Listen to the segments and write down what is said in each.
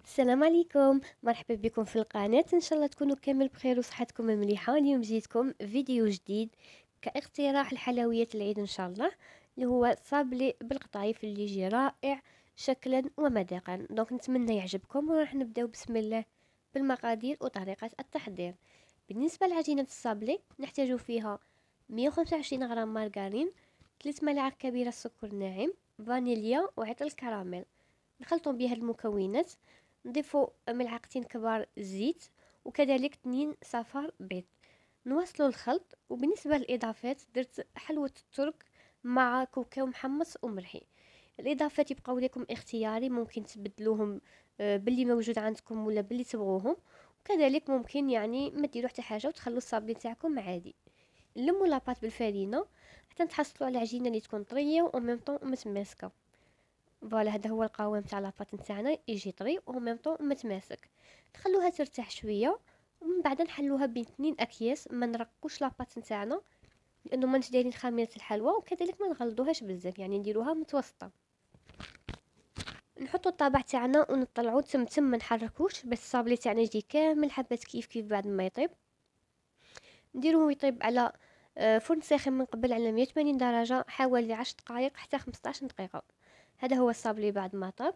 السلام عليكم، مرحبا بكم في القناة. ان شاء الله تكونوا كامل بخير وصحتكم مليحة. اليوم جيتكم فيديو جديد كاقتراح الحلويات العيد ان شاء الله، اللي هو الصابلي بالقطايف اللي يجي رائع شكلا ومذاقا. دونك نتمنى يعجبكم، وراح نبداو بسم الله بالمقادير وطريقة التحضير. بالنسبة لعجينة الصابلي نحتاج فيها 125 غرام مارغرين، 3 ملاعق كبيرة سكر ناعم، فانيليا وعطر الكراميل. نخلطهم بها المكونات، نضيفوا ملعقتين كبار زيت، وكذلك 2 صفار بيض. نواصلوا الخلط. وبالنسبه للاضافات درت حلوه الترك مع كاوكاو محمص وملحي. الاضافات يبقاو لكم اختياري، ممكن تبدلوهم باللي موجود عندكم ولا باللي تبغوهم، وكذلك ممكن يعني ما ديروا حتى حاجه وتخلوا الصابلي تاعكم عادي. نلموا لاباط بالفرينه حتى نتحصلوا على عجينه اللي تكون طريه و ميم طون متماسكه. فوالا هذا هو القوام تاع لاباط نتاعنا، يجي طري و ميم طون متماسك. نخلوها ترتاح شويه، ومن بعد نحلوها بين 2 اكياس. ما نرقوش لاباط نتاعنا لانه ماناش دايرين خميره الحلوى، وكذلك ما نغلضوهاش بزاف، يعني نديروها متوسطه. نحطوا الطابع تاعنا ونطلعوه تم ما نحركوش، بس الصابلي تاعنا يجي كامل حبات كيف بعد ما يطيب. نديروه يطيب على فرن ساخن من قبل على 180 درجه حوالي 10 دقائق حتى 15 دقيقه. هذا هو الصابلي بعد ما طاب.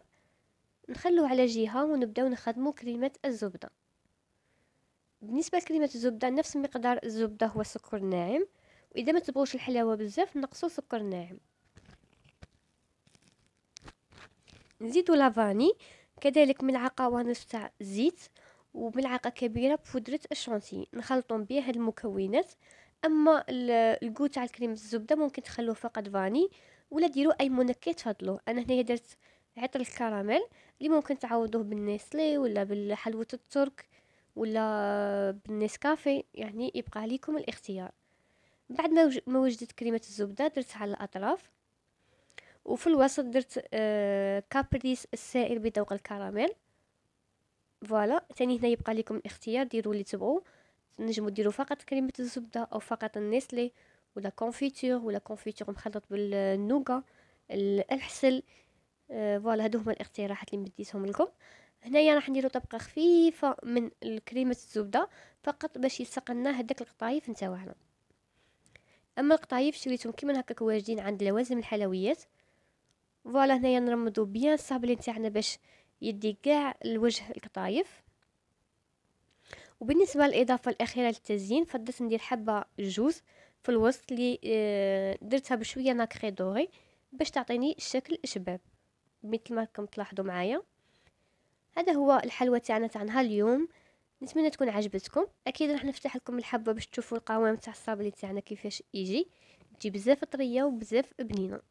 نخلوه على جهة ونبداو نخدمو كريمة الزبدة. بالنسبة لكريمة الزبدة نفس مقدار الزبدة هو سكر ناعم، وإذا ما تبغوش الحلاوة بزاف نقصوا سكر ناعم. نزيدو لافاني، كذلك ملعقة ونصف تاع زيت، وملعقة كبيرة بودرة الشانتي. نخلطهم بها هاد المكونات. اما الكو تاع كريمة الزبدة ممكن تخلوه فقط فاني، ولا ديروا اي منكه تفضلوه. انا هنايا درت عطر الكراميل اللي ممكن تعوضوه بالنسلي ولا بالحلوة الترك ولا بالنسكافيه، يعني يبقى عليكم الاختيار. بعد ما وجدت كريمة الزبدة درتها على الاطراف، وفي الوسط درت كابريس السائل بذوق الكراميل. فوالا تاني هنا يبقى لكم الاختيار، ديروا اللي تبغوا. نجموا ديروا فقط كريمة الزبدة او فقط النسلي ولا كونفيتور مخلط بالنوغا العسل. فوالا هادو هما الاقتراحات اللي مديتهم لكم. هنايا راح نديرو طبقه خفيفه من كريمه الزبده فقط باش يسقنا هذاك القطايف نتاعنا. اما القطايف شريتهم كيما هكاك واجدين عند لوازم الحلويات. فوالا هنايا نرمدو بيان الصابلي نتاعنا باش يدي كاع الوجه القطايف. وبالنسبه للاضافه الاخيره للتزيين فضلت ندير حبه جوز في الوسط اللي درتها بشويه ناكري دوري باش تعطيني الشكل شباب مثل ما راكم تلاحظوا معايا. هذا هو الحلوى تاعنا نهار اليوم. نتمنى تكون عجبتكم. اكيد راح نفتح لكم الحبه باش تشوفوا القوام تاع الصابلي تاعنا كيفاش يجي. تجي بزاف طريه وبزاف بنينه.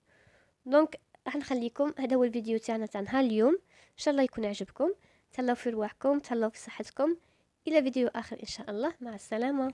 دونك راح نخليكم، هذا هو الفيديو تاعنا نهار اليوم. ان شاء الله يكون عجبكم. تهلاو في رواحكم، تهلاو في صحتكم. الى فيديو اخر ان شاء الله. مع السلامه.